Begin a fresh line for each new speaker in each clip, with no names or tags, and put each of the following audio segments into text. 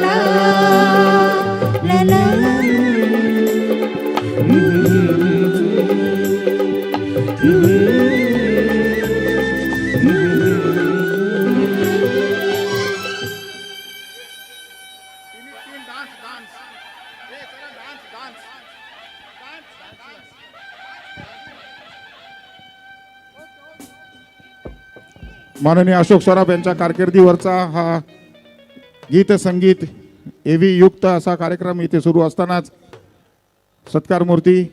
ला ला ला.
माननीय अशोक सराफ यांच्या कारकिर्दीवरचा हा गीत संगीत एवी युक्त असा कार्यक्रम इथे सुरू असतानाच सत्कार मूर्ती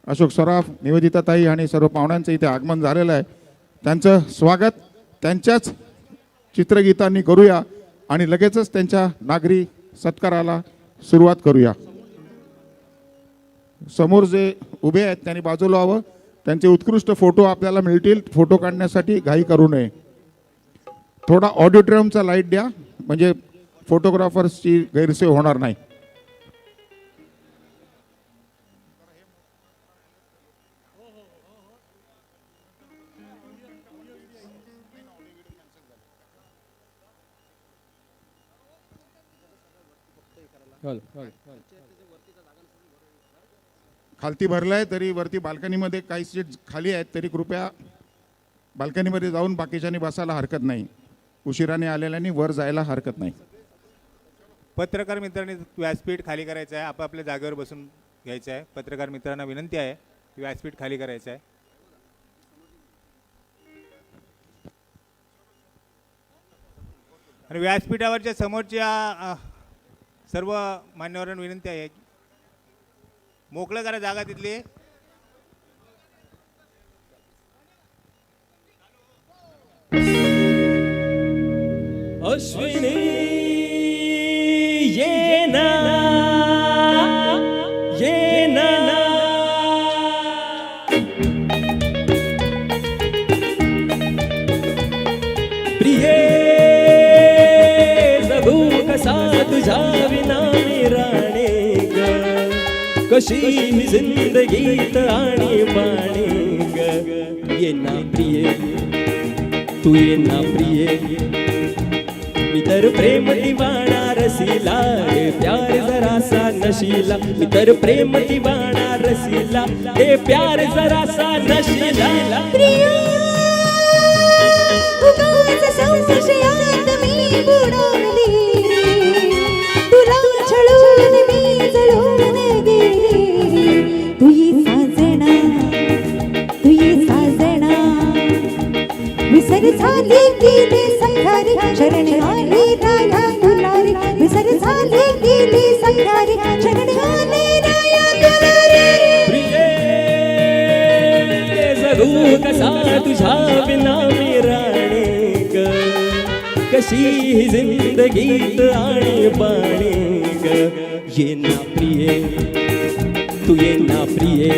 अशोक सराफ, निवेदिताताई आणि सर्व पाहुण्यांचं इथे आगमन झालेलं आहे. त्यांचं स्वागत त्यांच्याच चित्रगीतांनी करूया आणि लगेचच त्यांच्या नागरी सत्काराला सुरुवात करूया. समोर जे उभे आहेत त्यांनी बाजूला व्हावं. त्यांचे उत्कृष्ट फोटो आपल्याला मिळतील. फोटो काढण्यासाठी घाई करू नये. थोडा ऑडिटोरियमचा लाईट द्या म्हणजे फोटोग्राफर्सची गैरसोय होणार नाही. खालती भरलाय तरी वरती बाल्कनीमध्ये काही सीट खाली आहेत तरी कृपया बाल्कनीमध्ये जाऊन बाकीच्यांनी बसायला हरकत नाही. उशिराने आलेल्यांनी वर जायला हरकत नाही.
पत्रकार मित्रांनी व्यासपीठ खाली करायचं आहे. आपापल्या जागेवर बसून घ्यायचं आहे. पत्रकार मित्रांना विनंती आहे की व्यासपीठ खाली करायचं आहे. आणि व्यासपीठावरच्या समोरच्या सर्व मान्यवरांना विनंती आहे मोकळं करा जागा तिथली.
अश्विनी ये ना ये ना प्रिये जगू कसा तुझ्या विना मी राणे ग. कशी ही जिंदगीत आणि बाणे ग. ये ना प्रिये तू ये ना प्रिये मी तर प्रेम दिवाणा रसीला हे प्यार जरासा नशीला. मी तर प्रेम दिवाणा रसीला हे प्यार जरासा नशीला.
प्रिया उगाच संशयात मी बुडाली. तुला छळून मी जळून गेली. तू ये साजना तू ये साजना. विसर झाली गेली संघारी शरण आली राया दुलारी. विसर झाली गेली संघारी शरण आली राया दुलारी.
प्रिये जगू कसा तुझ्या विना मी राणे ग. कशी ही जिंदगीत आणि बाणे ग. ये ना प्रिये तू ये ना प्रिये.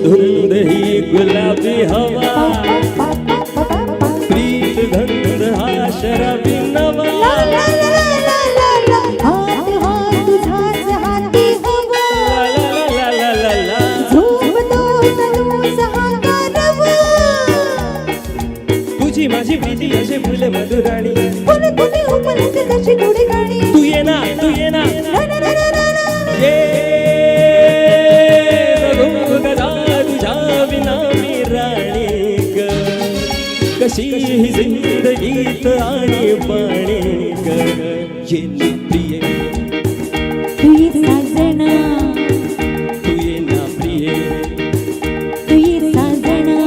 धुंद ही गुलाबी हवा प्रीत गंध हा शराबी नवा.
हात हात तुझाच हाती हवा. झोपतो तनूच हा गारवा.
तुझी माझी प्रीती असे फुले मधुराणी.
फुले फुले उमलते तशी गोडी गाणी.
तू ये ना ये तुझ्या विना मी राणी ग. कशी ही जिंदगीत आणि बाणी ग. ये ना प्रिये
तू ये साजना
तू ये ना प्रिये
तू ये साजना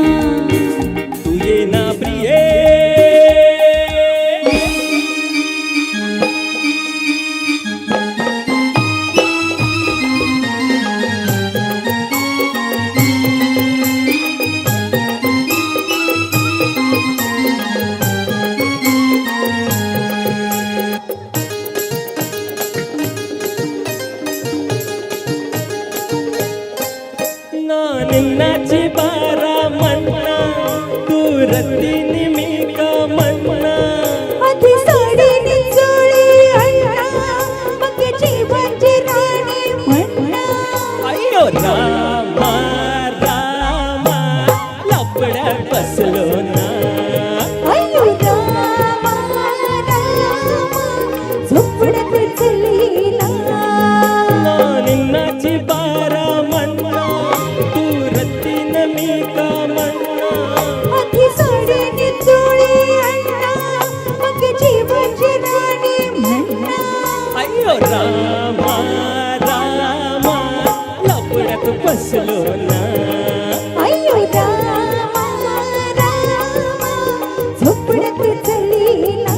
तू ये ना प्रिये. निन्नाची बारा म्हणा तू रत्तीनी मी का म्हणा
आधी साडी निचोळी अण्णा मग जीवाची राणी म्हणा
अय्यो रामा रामा लपड्या बसलो ना
अय्यो रामा रामा झोपडत चलीला
निन्नाची बारा म्हणा तू रत्तीन मी का म्हणा
आधी साडी निचोळी अण्णा मग जीवाची राणी म्हणा
अय्यो रामा रामा लपड्यात बसलो ना
अय्यो रामा रामा झोपडत चलीला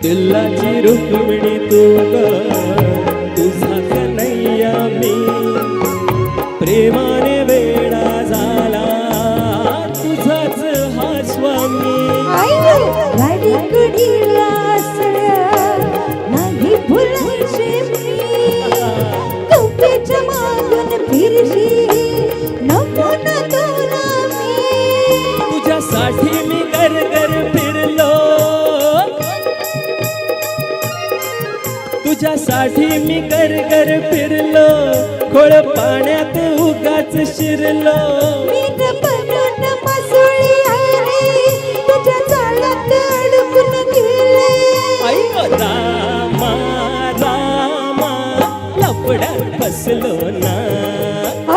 दिलाची रुक्मिणी तू ग तुझा कन्हैया मी प्रेमाने वेडा झाला तुझाच हा स्वामी
आयो गाडी कडीला असल्या नाही भुलायचे मी कौपेच्या मागून फिरशी नको ना तुला मी
तुझ्यासाठी मी घर फिरलो तुझ्यासाठी मी घर फिरलो खोळ पाण्यात उगाच शिरलो
मीठ बनून मासोळी आहे तुझ्या चालात अडकून गेले
अय्यो रामा रामा लपड्यात बसलो ना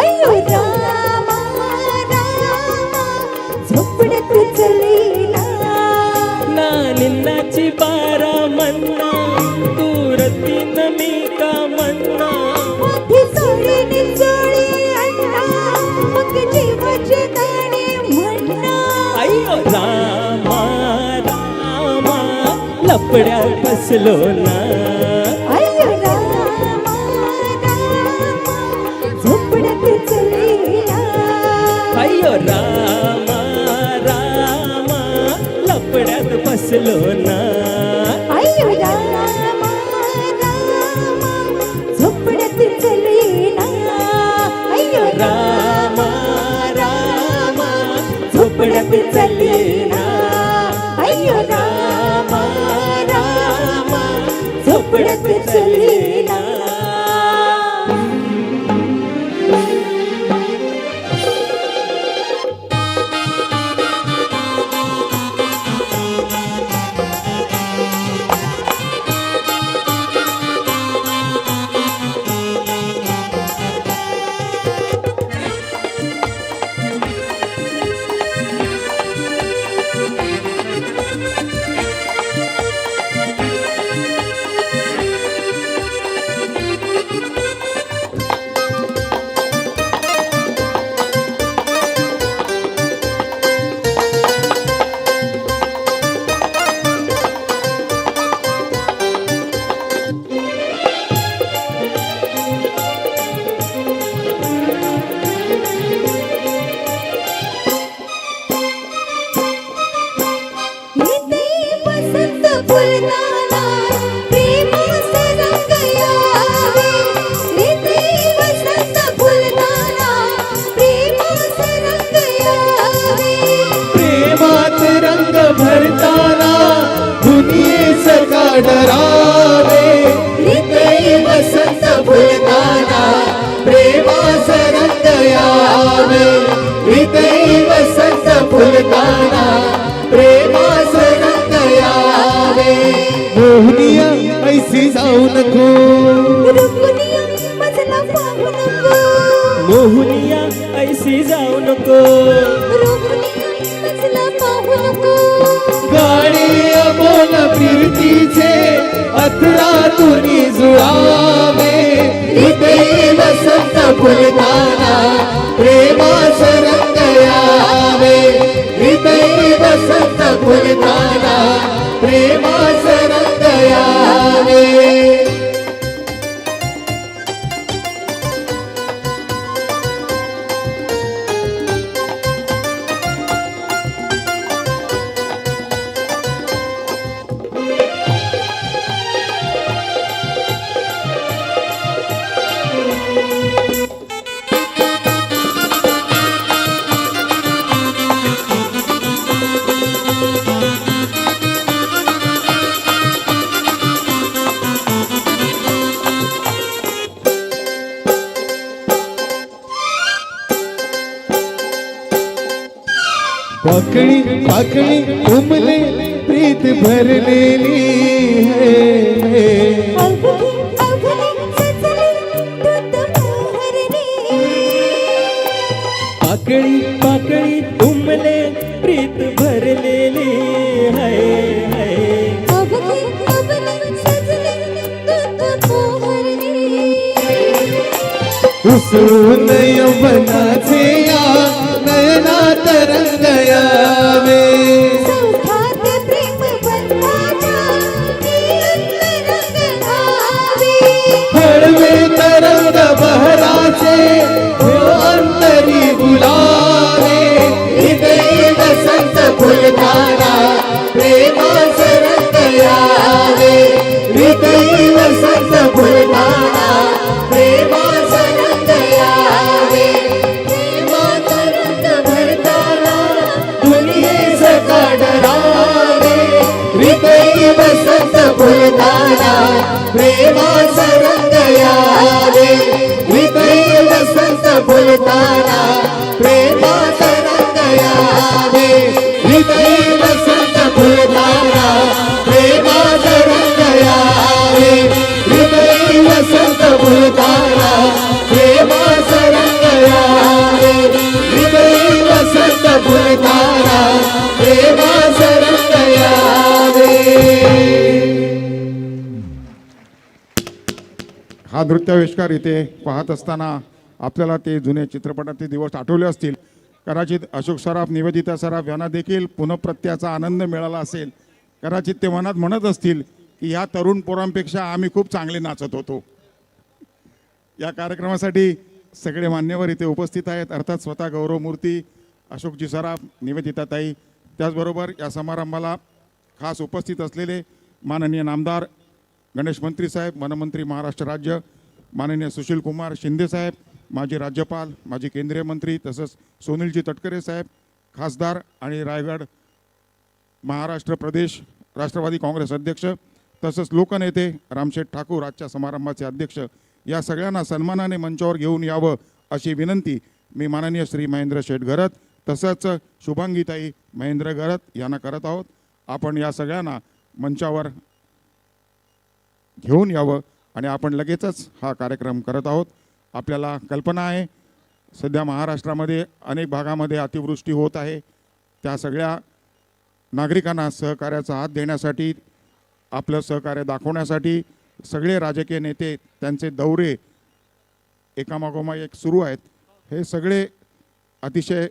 अय्यो रामा रामा झोपडत चलीला
ना निन्नाची बारा म्हणा तू रत्तीन मी का म्हणा
आधी साडी निचोळी अण्णा मग जीवाची गाणी म्हणा
अय्यो रामा रामा लपड्यात बसलो ना
अय्यो रामा रामा झोपडत चलीला
अय्यो रामा रामा लपड्यात बसलो ना
अय्यो रामा रामा झोपडत चलीला अय्यो
रामा रामा झोपड्यात चलीना
अय्यो
रामा रामा झोपड्यात चलीना
डरावे हृदय वसंत फुलताना प्रेमास रंग यावे हृदय वसंत फुलताना प्रेमास रंग यावे मोहनिया ऐसी जाऊ नको
रुक्मिणी मजला पाहू नको
मोहनिया ऐसी जाऊ नको
रुक्मिणी मजला पाहू नको
गाडी अमोल प्रीतीचे अथरातुनी जुळावे हृदय वसंत फुलताना प्रेमास रंग यावे हृदय पाकळी पाकळी उमले प्रीत भरलेली है
अवघी अवघी सजली दूत मोहरणी
पाकळी पाकळी उमले प्रीत भरलेली है
अवघी अवघी सजली दूत मोहरणी
उसळून यवनाचे या नयनात रंग यावे
सौभाग्य प्रेम बंधाचा रंग घावे
हळवे तरंग बहराचे अंतरी बुलावे हृदय वसंत फुलताना प्रेमाच रंग यावे हृदय वसंत फुलताना प्रेमाच रंग यावे प्रेमाचा रंग भरताना दुनियेच काढरावे हृदय वसंत फुलताना प्रेमाचा रंग यावे हृदय वसंत फुलताना प्रेमाचा रंग यावे हृदय वसंत फुलताना प्रेमाचा रंग यावे हृदय वसंत फुलताना प्रेमाचा रंग यावे हृदय वसंत फुलताना प्रेमाचा रंग यावे.
हा नृत्याविष्कार इथे पाहत असताना आपल्याला ते जुने चित्रपटाचे दिवस आठवले असतील. कदाचित अशोक सराफ, निवेदिता सराफ यांना देखील पुनःप्रत्याचा आनंद मिळाला असेल. कदाचित ते मनात म्हणत असतील की ह्या तरुण पोरांपेक्षा आम्ही खूप चांगले नाचत होतो. या कार्यक्रमासाठी सगळे मान्यवर इथे उपस्थित आहेत. अर्थात स्वतः गौरवमूर्ती अशोकजी सराफ, निवेदिताताई, त्याचबरोबर या समारंभाला खास उपस्थित असलेले माननीय नामदार गणेश मंत्री साहेब, वनमंत्री महाराष्ट्र राज्य, माननीय सुशील कुमार शिंदे साहेब, माजी राज्यपाल, माजी केंद्रीय मंत्री, तसंच सुनीलजी तटकरे साहेब, खासदार आणि रायगड महाराष्ट्र प्रदेश राष्ट्रवादी काँग्रेस अध्यक्ष, तसंच लोकनेते रामशेठ ठाकूर आजच्या समारंभाचे अध्यक्ष, या सगळ्यांना सन्मानाने मंचावर घेऊन यावं अशी विनंती मी माननीय श्री महेंद्र शेठ घरत तसंच शुभांगीताई महेंद्र घरत यांना करत आहोत. आपण या सगळ्यांना मंचावर घेऊन यावं आणि आपण लगेचच हा कार्यक्रम करत आहोत. आपल्याला कल्पना आहे सध्या महाराष्ट्रामध्ये अनेक भागामध्ये अतिवृष्टी होत आहे. त्या सगळ्या नागरिकांना सहकार्याचा हात देण्यासाठी, आपलं सहकार्य दाखवण्यासाठी सगळे राजकीय नेते त्यांचे दौरे एकामागोमाग एक सुरू आहेत. हे सगळे अतिशय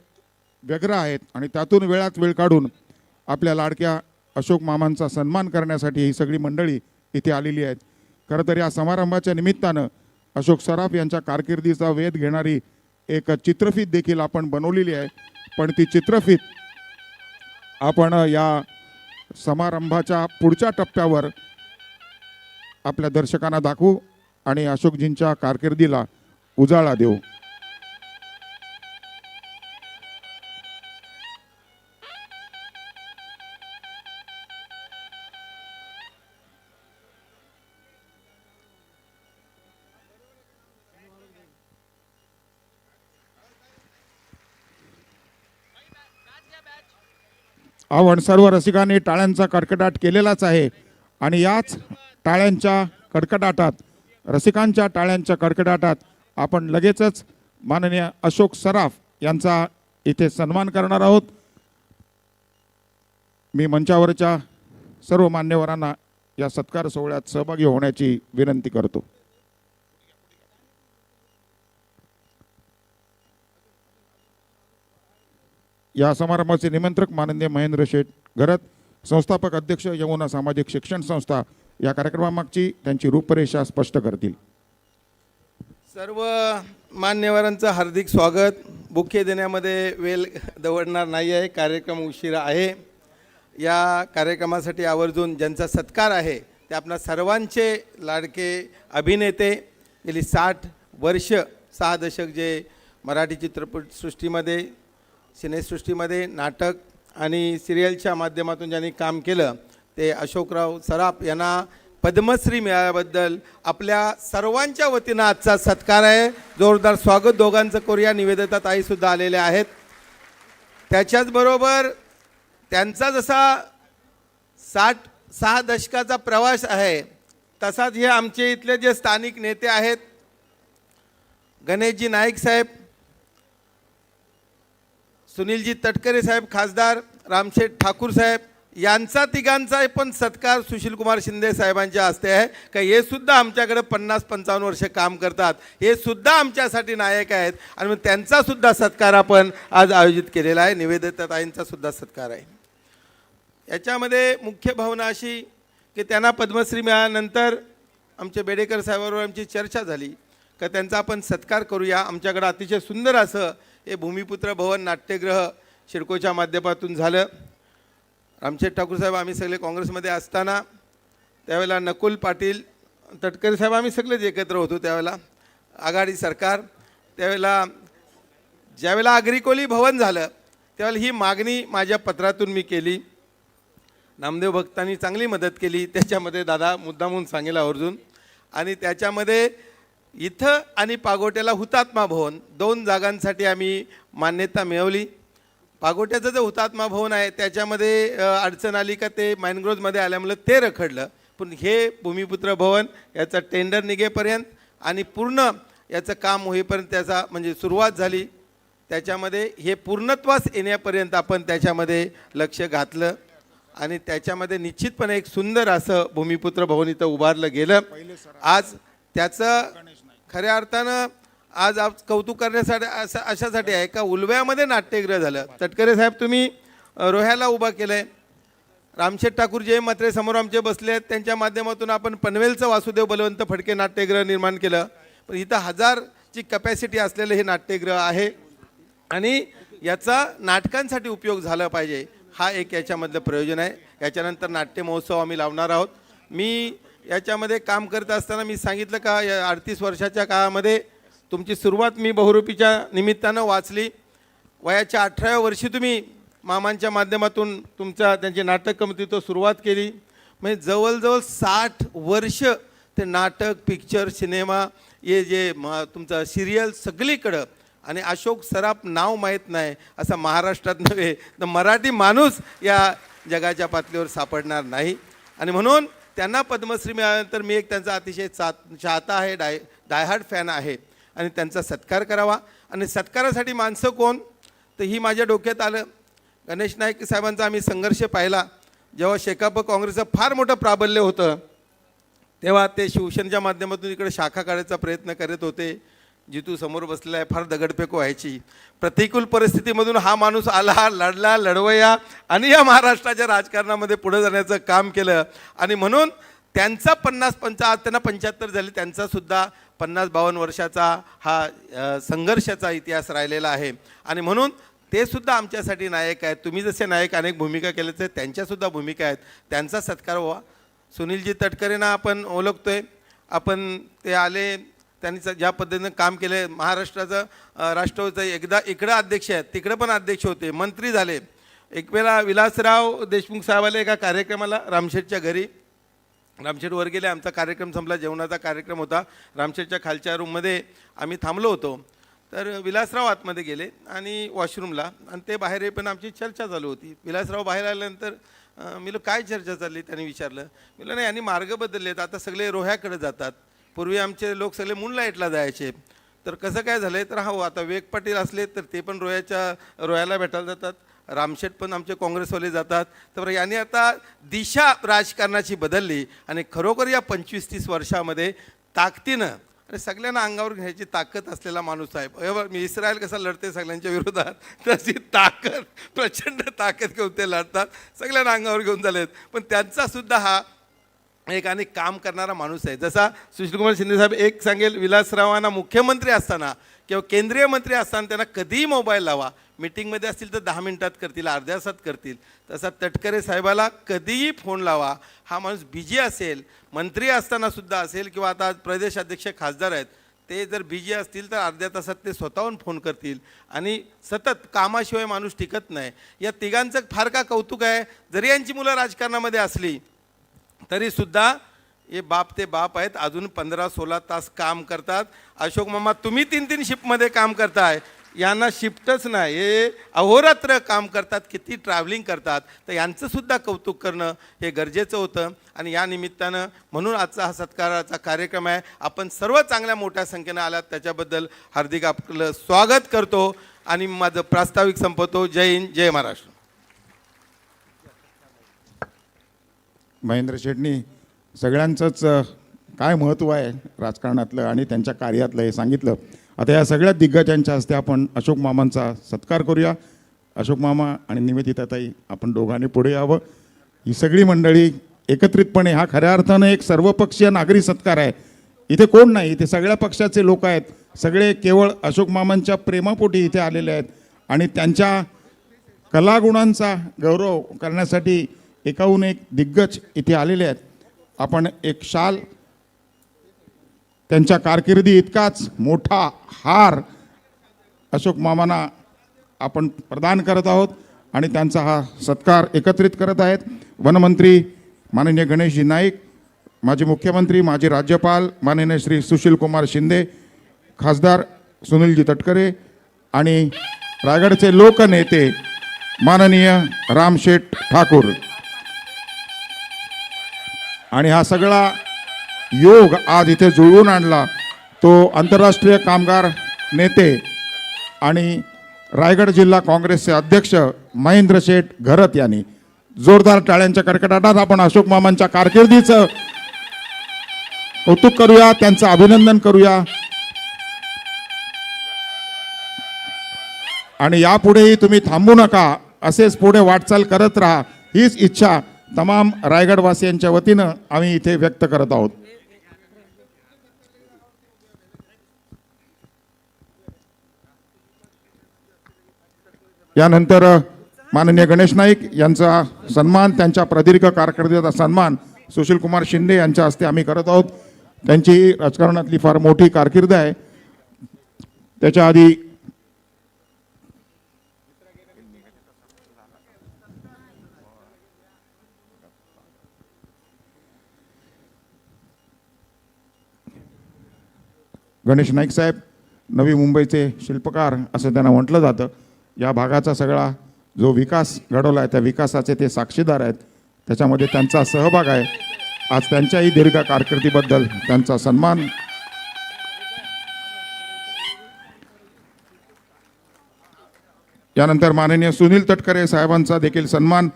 व्यग्र आहेत आणि त्यातून वेळात वेळ काढून आपल्या लाडक्या अशोक मामांचा सन्मान करण्यासाठी ही सगळी मंडळी इथे आलेली आहेत. खरं तर या समारंभाच्या निमित्तानं अशोक सराफ यांच्या कारकिर्दीचा वेध घेणारी एक चित्रफीत देखील आपण बनवलेली आहे. पण ती चित्रफीत आपण या समारंभाच्या पुढच्या टप्प्यावर आपल्या दर्शकांना दाखवू आणि अशोकजींच्या कारकिर्दीला उजाळा देऊ. आपण सर्व रसिकांनी टाळ्यांचा कडकडाट केलेलाच आहे आणि याच टाळ्यांच्या कडकडाटात, रसिकांच्या टाळ्यांच्या कडकडाटात आपण लगेचच माननीय अशोक सराफ यांचा इथे सन्मान करणार आहोत. मी मंचावरच्या सर्व मान्यवरांना या सत्कार सोहळ्यात सहभागी होण्याची विनंती करतो. या समारंभाचे निमंत्रक माननीय महेंद्र शेठ घरत, संस्थापक अध्यक्ष यमुना सामाजिक शिक्षण संस्था, या कार्यक्रमामागची त्यांची रूपरेषा स्पष्ट करतील.
सर्व मान्यवरांचं हार्दिक स्वागत. बुके देण्यामध्ये वेळ दवडणार नाही आहे, कार्यक्रम उशिरा आहे. या कार्यक्रमासाठी आवर्जून ज्यांचा सत्कार आहे ते आपणा सर्वांचे लाडके अभिनेते, गेली 60 वर्ष 6 दशक जे मराठी चित्रपटसृष्टीमध्ये, सिनेसृष्टीमध्ये, नाटक आणि सिरियलच्या माध्यमातून ज्यांनी काम केलं ते अशोकराव सराफ यांना पद्मश्री मिळाल्याबद्दल आपल्या सर्वांच्या वतीनं आजचा सत्कार आहे. जोरदार स्वागत दोघांचं करूया. निवेदिता ताईसुद्धा आलेल्या आहेत. त्याच्याचबरोबर त्यांचा जसा 6 दशकाचा प्रवास आहे तसाच हे आमचे इथले जे स्थानिक नेते आहेत, गणेशजी नाईक साहेब, सुनीलजी तटकरे साहेब खासदार, रामशेठ ठाकूर साहेब यांचा तिघांचा पण सत्कार सुशीलकुमार शिंदे साहेबांच्या हस्ते आहे. का हे सुद्धा आमच्याकडे 50-55 वर्ष काम करतात. हे सुद्धा आमच्यासाठी नायक आहेत आणि मग त्यांचा सुद्धा सत्कार आपण आज आयोजित केलेला आहे. निवेदिता ताईंचा सुद्धा सत्कार आहे. याच्यामध्ये मुख्य भावना अशी की त्यांना पद्मश्री मिळाल्यानंतर आमचे बेडेकर साहेबांवर आमची चर्चा झाली का त्यांचा आपण सत्कार करूया. आमच्याकडे अतिशय सुंदर असं हे भूमिपुत्र भवन नाट्यगृह शिडकोच्या माध्यमातून झालं. रामशेठ ठाकूर साहेब आम्ही सगळे काँग्रेसमध्ये असताना त्यावेळेला नकुल पाटील तटकरे साहेब आम्ही सगळेच एकत्र होतो. त्यावेळेला आघाडी सरकार, त्यावेळेला ज्यावेळेला अग्रिकोली भवन झालं त्यावेळेला ही मागणी माझ्या पत्रातून मी केली. नामदेव भक्तांनी चांगली मदत केली. त्याच्यामध्ये दादा मुद्दामून सांगेल आवर्जून. आणि त्याच्यामध्ये इथं आणि पागोट्याला हुतात्मा भवन 2 जागांसाठी आम्ही मान्यता मिळवली. पागोट्याचं जे हुतात्मा भवन आहे त्याच्यामध्ये अडचण आली का ते मॅनग्रोव्हमध्ये आल्यामुळे ते रखडलं. पण हे भूमिपुत्र भवन याचा टेंडर निघेपर्यंत आणि पूर्ण याचं काम होईपर्यंत त्याचा म्हणजे सुरुवात झाली. त्याच्यामध्ये हे पूर्णत्वास येण्यापर्यंत आपण त्याच्यामध्ये लक्ष घातलं आणि त्याच्यामध्ये निश्चितपणे एक सुंदर असं भूमिपुत्र भवन इथं उभारलं गेलं. आज त्याचं खऱ्या अर्थानं आज कौतुक करण्यासाठी अशासाठी आहे का उलव्यामध्ये नाट्यगृह झालं. तटकरे साहेब तुम्ही रोह्याला उभा केलं आहे. रामशेठ ठाकूर जे मात्रे समोर आमचे बसले आहेत त्यांच्या माध्यमातून आपण पनवेलचं वासुदेव बलवंत फडके नाट्यगृह निर्माण केलं. पण इथं 1000ची कपॅसिटी असलेलं हे नाट्यगृह आहे आणि याचा नाटकांसाठी उपयोग झाला पाहिजे. हा एक याच्यामधलं प्रयोजन आहे. याच्यानंतर नाट्य महोत्सव आम्ही लावणार आहोत. मी याच्यामध्ये काम करत असताना मी सांगितलं का या 38 वर्षाच्या काळामध्ये तुमची सुरुवात मी बहुरूपीच्या निमित्तानं वाचली. वयाच्या 18व्या वर्षी तुम्ही मामांच्या माध्यमातून त्यांची नाटक कमिटीतो सुरुवात केली. म्हणजे जवळजवळ 60 वर्ष ते नाटक, पिक्चर, सिनेमा हे जे तुमचं सिरियल सगळीकडं. आणि अशोक सराफ नाव माहीत नाही असा महाराष्ट्रात नव्हे तर मराठी माणूस या जगाच्या पातळीवर सापडणार नाही. आणि म्हणून त्यांना पद्मश्री मिळाल्यानंतर मी एक त्यांचा अतिशय चाहता आहे, डायहार्ड फॅन आहे आणि त्यांचा सत्कार करावा. आणि सत्कारासाठी माणसं कोण तर ही माझ्या डोक्यात आलं. गणेश नाईक साहेबांचा आम्ही संघर्ष पाहिला. जेव्हा शेकाप काँग्रेसचं फार मोठं प्राबल्य होतं तेव्हा ते शिवसेनेच्या माध्यमातून इकडे शाखा काढायचा प्रयत्न करत होते. जितू समोर बसलेला आहे, फार दगडफेक व्हायची. प्रतिकूल परिस्थितीमधून हा माणूस आला, लढला, लढवया आणि या महाराष्ट्राच्या राजकारणामध्ये पुढे जाण्याचं काम केलं. आणि म्हणून त्यांचा 50-55 त्यांना 75 झाले, त्यांचासुद्धा 50-52 वर्षाचा हा संघर्षाचा इतिहास राहिलेला आहे. आणि म्हणून ते सुद्धा आमच्यासाठी नायक आहेत. तुम्ही जसे नायक अनेक भूमिका केल्याच आहेत त्यांच्यासुद्धा भूमिका आहेत. त्यांचा सत्कार व्हावा. सुनीलजी तटकरेंना आपण ओळखतोय. आपण ते आले, त्यांनी ज्या पद्धतीनं काम केलं. महाराष्ट्राचं राष्ट्रवादीचं एकदा इकडं अध्यक्ष आहेत, तिकडं पण अध्यक्ष होते, मंत्री झाले. एक वेळा विलासराव देशमुख साहेब आले एका कार्यक्रमाला रामशेठच्या घरी. रामशेठ वर गेले. आमचा कार्यक्रम संपला, जेवणाचा कार्यक्रम होता. रामशेठच्या खालच्या रूममध्ये आम्ही थांबलो होतो. तर विलासराव आतमध्ये गेले आणि वॉशरूमला आणि ते बाहेर येईपर्यंत आमची चर्चा चालू होती. विलासराव बाहेर आल्यानंतर मी काय चर्चा चालली त्यांनी विचारलं. मी नाही, यांनी मार्ग बदललेत, आता सगळे रोह्याकडे जातात. पूर्वी आमचे लोक सगळे मूनलाईटला जायचे. तर कसं काय झालं आहे तर हो आता वेग पाटील असले तर ते पण रोह्याला भेटायला जातात. रामशेठ पण आमचे काँग्रेसवाले जातात. तर यांनी आता दिशा राजकारणाची बदलली आणि खरोखर या 25-30 वर्षामध्ये ताकदीनं आणि सगळ्यांना अंगावर घ्यायची ताकद असलेला माणूस आहे. मी इस्रायल कसा लढते सगळ्यांच्या विरोधात तशी ताकद, प्रचंड ताकद घेऊन ते लढतात. सगळ्यांना अंगावर घेऊन झालेत. पण त्यांचासुद्धा हा एक आणि काम करणारा माणूस आहे. जसा सुशीलकुमार शिंदे साहेब एक सांगेल, विलासरावांना मुख्यमंत्री असताना किंवा केंद्रीय मंत्री असताना त्यांना कधीही मोबाईल लावा, मीटिंगमध्ये असतील तर 10 मिनिटात करतील, अर्ध्या तासात करतील. तसा तटकरे साहेबाला कधीही फोन लावा, हा माणूस बिजी असेल, मंत्री असताना सुद्धा असेल किंवा आता प्रदेश अध्यक्ष खासदार आहेत ते जर बिझी असतील तर अर्ध्या तासात ते स्वतःहून फोन करतील आणि सतत कामाशिवाय माणूस टिकत नाही. या तिघांचं फार का कौतुक आहे. जरी यांची मुलं राजकारणामध्ये असली तरीसुद्धा हे बाप ते बाप आहेत, अजून 15-16 तास काम करतात. अशोक मामा तुम्ही 3-3 शिफ्टमध्ये काम करताय, यांना शिफ्टच नाही, हे अहोरात्र काम करतात, किती ट्रॅव्हलिंग करतात. तर यांचंसुद्धा कौतुक करणं हे गरजेचं होतं. आणि या निमित्तानं म्हणून आजचा हा सत्काराचा कार्यक्रम आहे. आपण सर्व चांगल्या मोठ्या संख्येनं आलात त्याच्याबद्दल हार्दिक आपलं स्वागत करतो आणि माझं प्रास्ताविक संपवतो. जय हिंद, जय महाराष्ट्र.
महेंद्र शेटनी सगळ्यांचंच काय महत्त्व आहे राजकारणातलं आणि त्यांच्या कार्यातलं हे सांगितलं. आता या सगळ्या दिग्गजांच्या हस्ते आपण अशोक मामांचा सत्कार करूया. अशोक मामा आणि निवेदिताताई आपण दोघांनी पुढे यावं. ही सगळी मंडळी एकत्रितपणे, हा खऱ्या अर्थानं एक सर्वपक्षीय नागरी सत्कार आहे. इथे कोण नाही, इथे सगळ्या पक्षाचे लोक आहेत. सगळे केवळ अशोक मामांच्या प्रेमापोटी इथे आलेले आहेत आणि त्यांच्या कलागुणांचा गौरव करण्यासाठी एकाहून एक दिग्गज इथे आलेले आहेत. आपण एक शाल, त्यांच्या कारकिर्दी इतकाच मोठा हार अशोक मामांना आपण प्रदान करत आहोत आणि त्यांचा हा सत्कार एकत्रित करत आहेत. वनमंत्री माननीय गणेशजी नाईक, माजी मुख्यमंत्री, माजी राज्यपाल माननीय श्री सुशीलकुमार शिंदे, खासदार सुनीलजी तटकरे आणि रायगडचे लोकनेते माननीय रामशेठ ठाकूर. आणि हा सगळा योग आज इथे जुळवून आणला तो आंतरराष्ट्रीय कामगार नेते आणि रायगड जिल्हा काँग्रेसचे अध्यक्ष महेंद्र शेठ घरत यांनी. जोरदार टाळ्यांच्या कडकडाटात आपण अशोक मामांच्या कारकिर्दीचं कौतुक करूया, त्यांचं अभिनंदन करूया. आणि यापुढेही तुम्ही थांबू नका, असेच पुढे वाटचाल करत राहा, हीच इच्छा तमाम रायगडवासियांच्या वतीनं आम्ही इथे व्यक्त करत आहोत. यानंतर माननीय गणेश नाईक यांचा सन्मान, त्यांच्या प्रदीर्घ कारकिर्दीचा सन्मान सुशीलकुमार शिंदे यांच्या हस्ते आम्ही करत आहोत. त्यांची राजकारणातली फार मोठी कारकीर्द आहे. त्याच्या आधी गणेश नाईक साहेब नवी मुंबईचे शिल्पकार असं त्यांना म्हटलं जातं. या भागाचा सगळा जो विकास घडवला आहे त्या विकासाचे ते साक्षीदार आहेत, त्याच्यामध्ये त्यांचा सहभाग आहे. आज त्यांच्याही दीर्घ कारकिर्दीबद्दल त्यांचा सन्मान. यानंतर माननीय सुनील तटकरे साहेबांचा देखील सन्मान.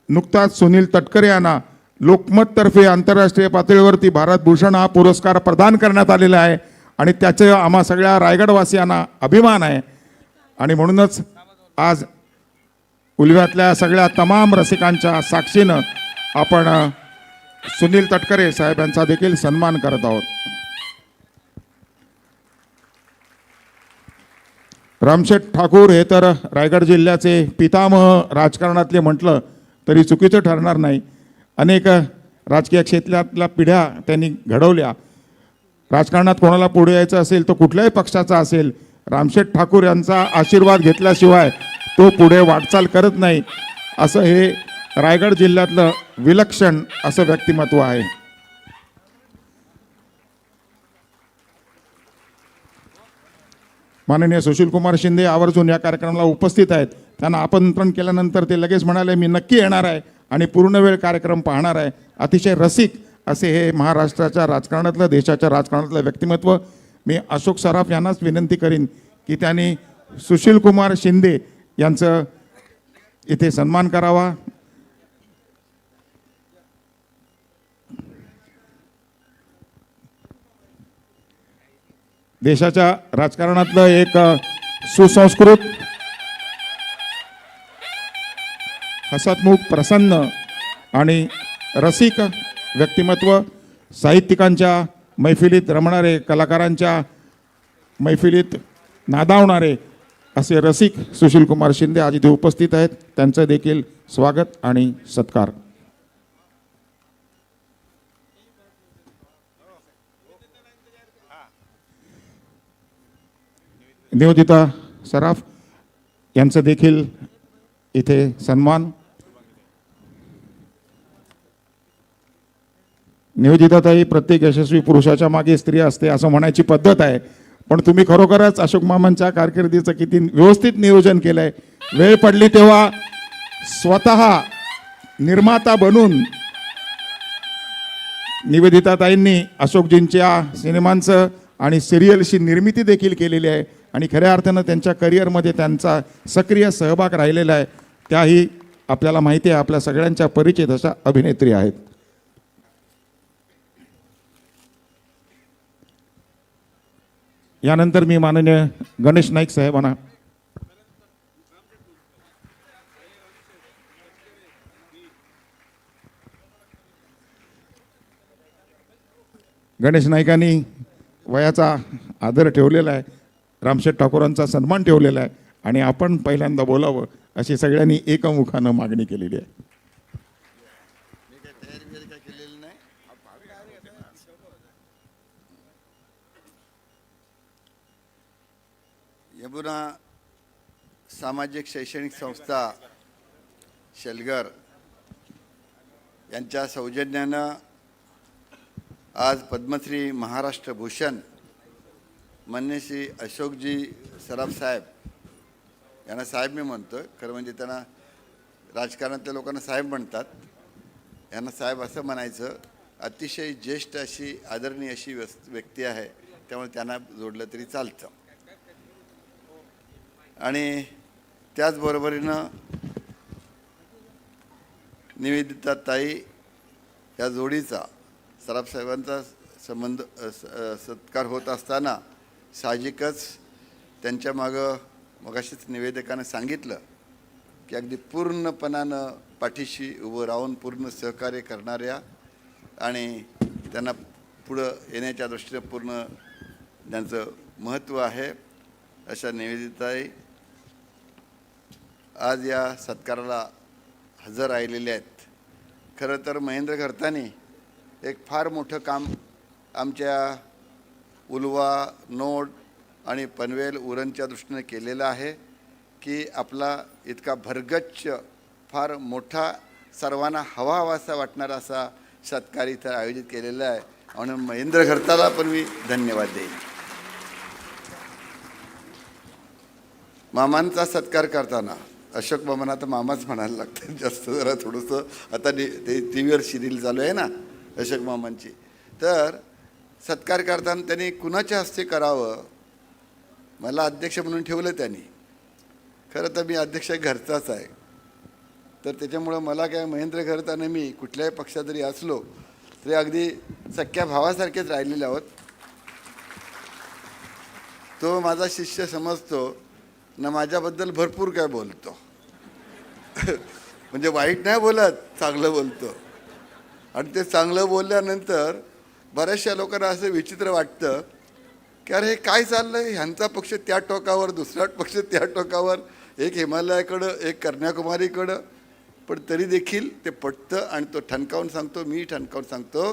नुकताच सुनील तटकरे यांना लोकमततर्फे आंतरराष्ट्रीय पातळीवरती भारतभूषण हा पुरस्कार प्रदान करण्यात आलेला आहे आणि त्याचे आम्हा सगळ्या रायगडवासियांना अभिमान आहे. आणि म्हणूनच आज उल्व्यातल्या सगळ्या तमाम रसिकांच्या साक्षीनं आपण सुनील तटकरे साहेबांचा देखील सन्मान करत आहोत. रामशेठ ठाकूर हे तर रायगड जिल्ह्याचे पितामह राजकारणातले म्हटलं तरी चुकीचं ठरणार नाही. अनेक राजकीय क्षेत्रातल्या पिढ्या त्यांनी घडवल्या. राजकारणात कोणाला पुढे यायचं असेल तो कुठल्याही पक्षाचा असेल, रामशेठ ठाकूर यांचा आशीर्वाद घेतल्याशिवाय तो पुढे वाटचाल करत नाही. असं हे रायगड जिल्ह्यातलं विलक्षण असं व्यक्तिमत्व आहे. माननीय सुशीलकुमार शिंदे आवर्जून या कार्यक्रमाला उपस्थित आहेत. त्यांना आमंत्रण केल्यानंतर ते लगेच म्हणाले मी नक्की येणार आहे आणि पूर्ण वेळ कार्यक्रम पाहणार आहे. अतिशय रसिक असे हे महाराष्ट्राच्या राजकारणातलं, देशाच्या राजकारणातलं व्यक्तिमत्व. मी अशोक सराफ यांनाच विनंती करीन की त्यांनी सुशीलकुमार शिंदे यांचं इथे सन्मान करावा. देशाच्या राजकारणातलं एक सुसंस्कृत, हसतमुख, प्रसन्न आणि रसिक व्यक्तिमत्व, साहित्यिकांच्या मैफिलीत रमणारे, कलाकारांच्या मैफिलीत नादावणारे असे रसिक सुशीलकुमार शिंदे आज इथे उपस्थित आहेत. त्यांचं देखील स्वागत आणि सत्कार. निवेदिता सराफ यांचं देखील इथे सन्मान. निवेदिताताई, प्रत्येक यशस्वी पुरुषाच्या मागे स्त्री असते असं म्हणायची पद्धत आहे, पण तुम्ही खरोखरच अशोक मामांच्या कारकिर्दीचं किती व्यवस्थित नियोजन केलंय. वेळ पडली तेव्हा स्वतः निर्माता बनून निवेदिताताईंनी अशोकजींच्या सिनेमांचं आणि सिरियलची निर्मिती देखील केलेली आहे आणि खऱ्या अर्थानं त्यांच्या करिअरमध्ये त्यांचा सक्रिय सहभाग राहिलेला आहे. त्याही आपल्याला माहिती आहे, आपल्या सगळ्यांच्या परिचित अशा अभिनेत्री आहेत. यानंतर मी माननीय गणेश नाईक साहेबांना गणेश नाईकांनी वयाचा आदर ठेवलेला आहे, रामशेठ ठाकूरांचा सन्मान ठेवलेला आहे आणि आपण पहिल्यांदा बोलावं अशी सगळ्यांनी एकमुखानं मागणी केलेली आहे.
यमुना सामाजिक शैक्षणिक संस्था शेलगर यांच्या सौजन्यानं आज पद्मश्री महाराष्ट्र भूषण मान्य श्री अशोकजी सराफ साहेब यांना साहेब मी म्हणतो, खरं म्हणजे त्यांना राजकारणातल्या लोकांना साहेब म्हणतात, यांना साहेब असं म्हणायचं. अतिशय ज्येष्ठ अशी आदरणीय अशी व्यक्ती आहे, त्यामुळे त्यांना जोडलं तरी चालतं. आणि त्याचबरोबरीनं निवेदिता ताई या जोडीचा सराफ साहेबांचा संबंध सत्कार होत असताना साहजिकच त्यांच्या मागं मगाशीच निवेदकानं सांगितलं की अगदी पूर्णपणानं पाठीशी उभं राहून पूर्ण सहकार्य करणाऱ्या आणि त्यांना पुढं येण्याच्या दृष्टीनं पूर्ण त्यांचं महत्त्व आहे अशा निवेदिताई आज या सत्काराला हजर राहिलेल्या आहेत. खरं तर महेंद्र घरतानी एक फार मोठं काम आमच्या उलवा, नोड आणि पनवेल, उरणच्या दृष्टीनं केलेलं आहे की आपला इतका भरगच्च फार मोठा सर्वांना हवाहवासा वाटणारा असा सत्कार इथं आयोजित केलेला आहे. म्हणून महेंद्र घरताला पण मी धन्यवाद देईन. मामांचा सत्कार करताना अशोक मामांना आता मामाच म्हणायला लागतं जास्त, जरा थोडंसं आता ते टी व्हीवर सिरियल चालू आहे ना अशोक मामांची, तर सत्कार करताना त्यांनी कुणाच्या हस्ते करावं, मला अध्यक्ष म्हणून ठेवलं त्यांनी. खरं तर मी अध्यक्ष घरचाच आहे, तर त्याच्यामुळं मला काय महेंद्र घरताने मी कुठल्याही पक्षात जरी असलो तरी अगदी सख्या भावासारखेच राहिलेले आहोत. तो माझा शिष्य समजतो ना, माझ्याबद्दल भरपूर काय बोलतो म्हणजे वाईट नाही बोलत, चांगलं बोलतो. आणि ते चांगलं बोलल्यानंतर बऱ्याचशा लोकांना असं विचित्र वाटतं की अरे हे काय चाललं आहे, ह्यांचा पक्ष त्या टोकावर, दुसरा पक्ष त्या टोकावर, एक हिमालयाकडं, एक कन्याकुमारीकडं, पण तरी देखील ते पटतं आणि तो ठणकावून सांगतो. मी ठणकावून सांगतो,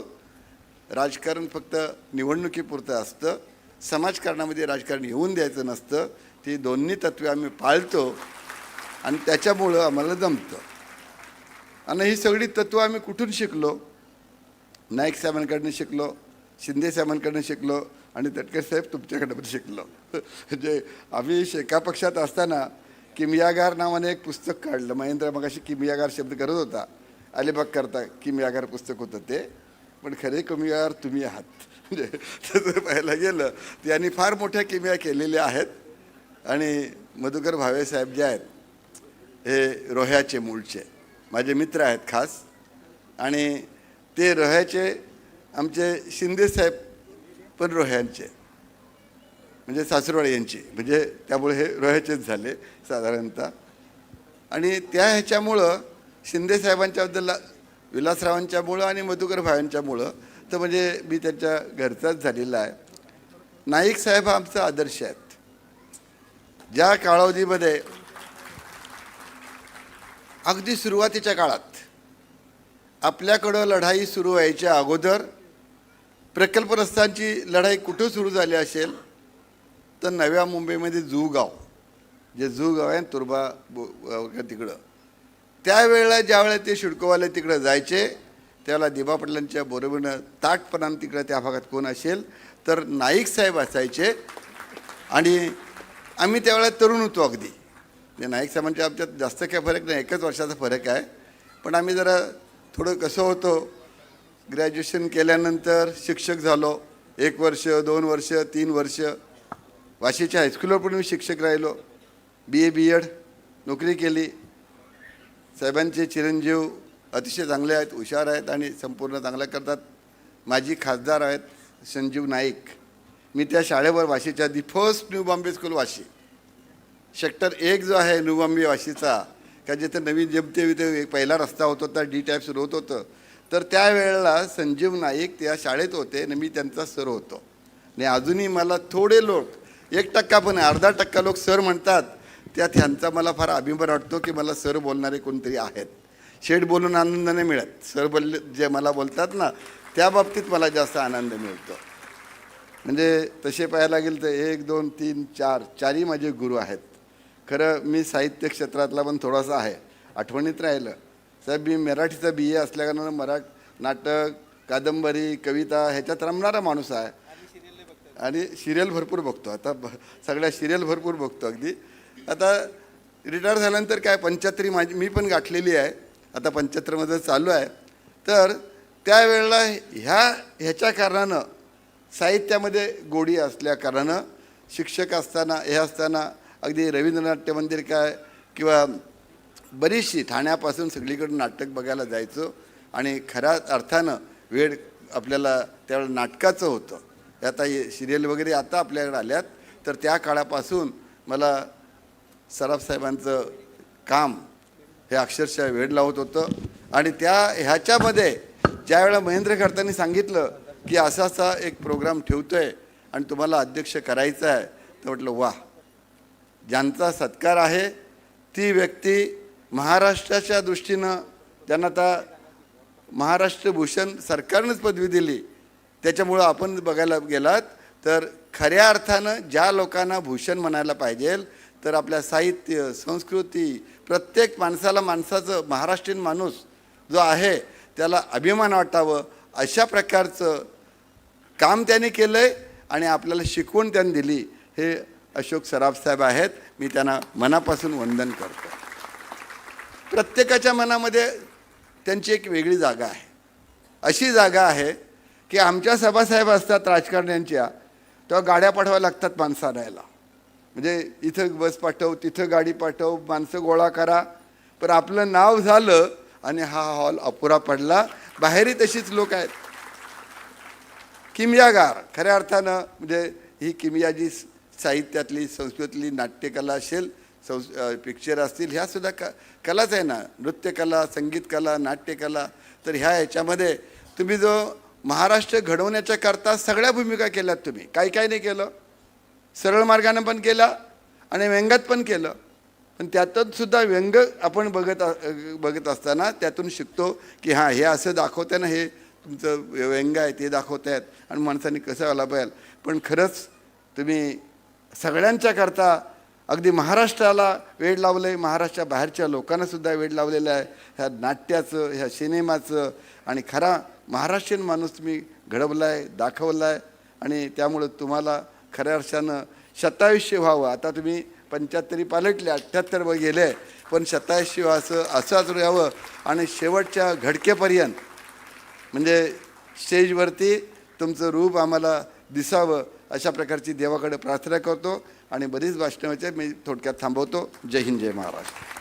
राजकारण फक्त निवडणुकीपुरतं असतं, समाजकारणामध्ये राजकारण येऊन द्यायचं नसतं. ती दोन्ही तत्त्वे आम्ही पाळतो आणि त्याच्यामुळं आम्हाला जमतं. आणि ही सगळी तत्त्वं आम्ही कुठून शिकलो? नाईक साहेबांकडनं शिकलो, शिंदे साहेबांकडनं शिकलो आणि तटकरे साहेब तुमच्याकडनं पण शिकलो. म्हणजे आम्ही शेका पक्षात असताना किमियागार नावाने एक पुस्तक काढलं. महेंद्र मगाशी किमियागार शब्द करत होता, अलिबाग करता किमियागार पुस्तक होतं ते, पण खरे किमियागार तुम्ही आहात. म्हणजे तसं पाहायला गेलं त्यांनी फार मोठ्या किमिया केलेल्या आहेत. आणि मधुकर भावे साहेब जे आहेत हे रोह्याचे मूळचे माझे मित्र आहेत खास, आणि ते रोह्याचे आमचे शिंदे साहेब पण रोह्यांचे, म्हणजे सासरवाडी यांची, म्हणजे त्यामुळे हे रोह्याचेच झाले साधारणतः. आणि त्या ह्याच्यामुळं शिंदे साहेबांच्याबद्दल, विलासरावांच्यामुळं आणि मधुकर भाव्यांच्यामुळं तर म्हणजे मी त्यांच्या घरचाच झालेला आहे. नाईक साहेब हा आमचा आदर्श आहेत. ज्या कालावधीमध्ये अगदी सुरुवातीच्या काळात आपल्याकडं लढाई सुरू व्हायच्या अगोदर प्रकल्पग्रस्तांची लढाई कुठं सुरू झाली असेल तर नव्या मुंबईमध्ये जू गाव, जे जू गाव आहे तुर्बा तिकडं, त्यावेळेला ज्यावेळेला ते शिडकोवाले तिकडं जायचे त्यावेळेला दिबा पाटलांच्या बरोबरीनं ताटपणानं तिकडं त्या भागात कोण असेल तर नाईक साहेब असायचे. आणि आम्ही त्यावेळेला तरुण होतो अगदी, म्हणजे नाईक साहेबांच्या आमच्यात जास्त काय फरक नाही, 1 वर्षाचा फरक आहे. पण आम्ही जरा थोडं कसं होतो, ग्रॅज्युएशन केल्यानंतर शिक्षक झालो, 1 वर्ष 2 वर्ष 3 वर्ष वाशीच्या हायस्कूलवर पण मी शिक्षक राहिलो, BA BEd नोकरी केली. साहेबांचे चिरंजीव अतिशय चांगले आहेत, हुशार आहेत आणि संपूर्ण चांगलं करतात. माजी खासदार आहेत संजीव नाईक. मी त्या शाळेवर वाशीच्या the first new Bombay school Vashi, sector 1 जो आहे न्यू बॉम्बे वाशीचा, का जिथे नवीन जमते विथे पहिला रस्ता होत होता, D टाईप सुरू होत होतं, तर त्यावेळेला संजीव नाईक त्या शाळेत होते आणि मी त्यांचा सर होतो. आणि अजूनही मला थोडे लोक 1% पण 0.5% लोक सर म्हणतात, त्यात ह्यांचा मला फार अभिमान वाटतो की मला सर बोलणारे कोणतरी आहेत. शेठ बोलून आनंद नाही मिळत, सर बोलले जे मला बोलतात ना त्या बाबतीत मला जास्त आनंद मिळतो. म्हणजे तसे पाहायला गेलं तर 1 2 3 4 चारही माझे गुरु आहेत. खरं मी साहित्य क्षेत्रातला पण थोडासा आहे, आठवणीत राहिलं. साहेब मी मराठीचा BA असल्याकारणानं नाटक, कादंबरी, कविता ह्याच्यात रमणारा माणूस आहे आणि सिरियल भरपूर बघतो. आता सगळ्या सिरियल भरपूर बघतो अगदी. आता रिटायर झाल्यानंतर काय 75 मी पण गाठलेली आहे, आता 75मध्ये चालू आहे. तर त्यावेळेला ह्याच्या कारणानं साहित्यामध्ये गोडी असल्या कारणानं शिक्षक असताना हे असताना अगदी रवींद्र नाट्य मंदिर काय किंवा बरीचशी ठाण्यापासून सगळीकडून नाटक बघायला जायचो. आणि खऱ्या अर्थानं वेळ आपल्याला त्यावेळेला नाटकाचं होतं. आता हे सिरियल वगैरे आता आपल्याकडे आल्यात, तर त्या काळापासून मला सराफ साहेबांचं काम हे अक्षरशः वेळ लावत होतं. आणि ह्याच्यामध्ये ज्यावेळेला महेंद्र खडतांनी सांगितलं की असा असा एक प्रोग्राम ठेवतोय आणि तुम्हाला अध्यक्ष करायचा आहे, तर म्हटलं वा, ज्यांचा सत्कार आहे ती व्यक्ती महाराष्ट्राच्या दृष्टीनं ज्यांना आता महाराष्ट्र भूषण सरकारनंच पदवी दिली, त्याच्यामुळं आपण बघायला गेलात तर खऱ्या अर्थानं ज्या लोकांना भूषण म्हणायला पाहिजे, तर आपल्या साहित्य संस्कृती प्रत्येक माणसाचं महाराष्ट्रीयन माणूस जो आहे त्याला अभिमान वाटावं अशा प्रकारचं काम त्यांनी केलं आहे आणि आपल्याला शिकवण त्यांनी दिली. हे अशोक सराफ साहेब आहेत, मी त्यांना मनापासून वंदन करतो. प्रत्येकाच्या मनामध्ये त्यांची एक वेगळी जागा आहे. अशी जागा आहे की आमच्या सभासाहेब असतात राजकारण्यांच्या, तेव्हा गाड्या पाठवाव्या लागतात माणसं आणायला. म्हणजे इथं बस पाठव, तिथं गाडी पाठव, माणसं गोळा करा. पण आपलं नाव झालं आणि हा हॉल अपुरा पडला. बाहेरही तशीच लोक आहेत, किमयागार खऱ्या अर्थानं. म्हणजे ही किमया जी साहित्यातली संस्कृतीतली नाट्यकला असेल, पिक्चर असतील, ह्यासुद्धा कलाच आहे ना, नृत्यकला, संगीतकला, नाट्यकला. तर ह्याच्यामध्ये तुम्ही जो महाराष्ट्र घडवण्याच्या करता सगळ्या भूमिका केल्यात तुम्ही. काही नाही केलं, सरळ मार्गानं पण केला आणि व्यंगात पण केलं. पण त्यातून सुद्धा व्यंग आपण बघत असताना त्यातून शिकतो की हां, हे असं दाखवताना हे तुमचं व्यंग आहे ते दाखवत आहेत आणि माणसांनी कसं आला पाहिजे. पण खरंच तुम्ही सगळ्यांच्या करता अगदी महाराष्ट्राला वेळ लावलं आहे, महाराष्ट्रा बाहेरच्या लोकांनासुद्धा वेळ लावलेलं आहे ह्या नाट्याचं, ह्या सिनेमाचं. आणि खरा महाराष्ट्रीयन माणूस तुम्ही घडवला आहे, दाखवला आहे. आणि त्यामुळं तुम्हाला खऱ्या अर्थानं 27 व्हावं. आता तुम्ही 75 पालटले, 78 वर गेले, पण 27 असंच यावं आणि शेवटच्या घडकेपर्यंत म्हणजे स्टेजवरती तुमचं रूप आम्हाला दिसावं अशा प्रकारची देवाकडे प्रार्थना करतो. आणि बरीच भाषणं व्हायचे, मी थोडक्यात थांबवतो. जय हिंद, जय महाराष्ट्र.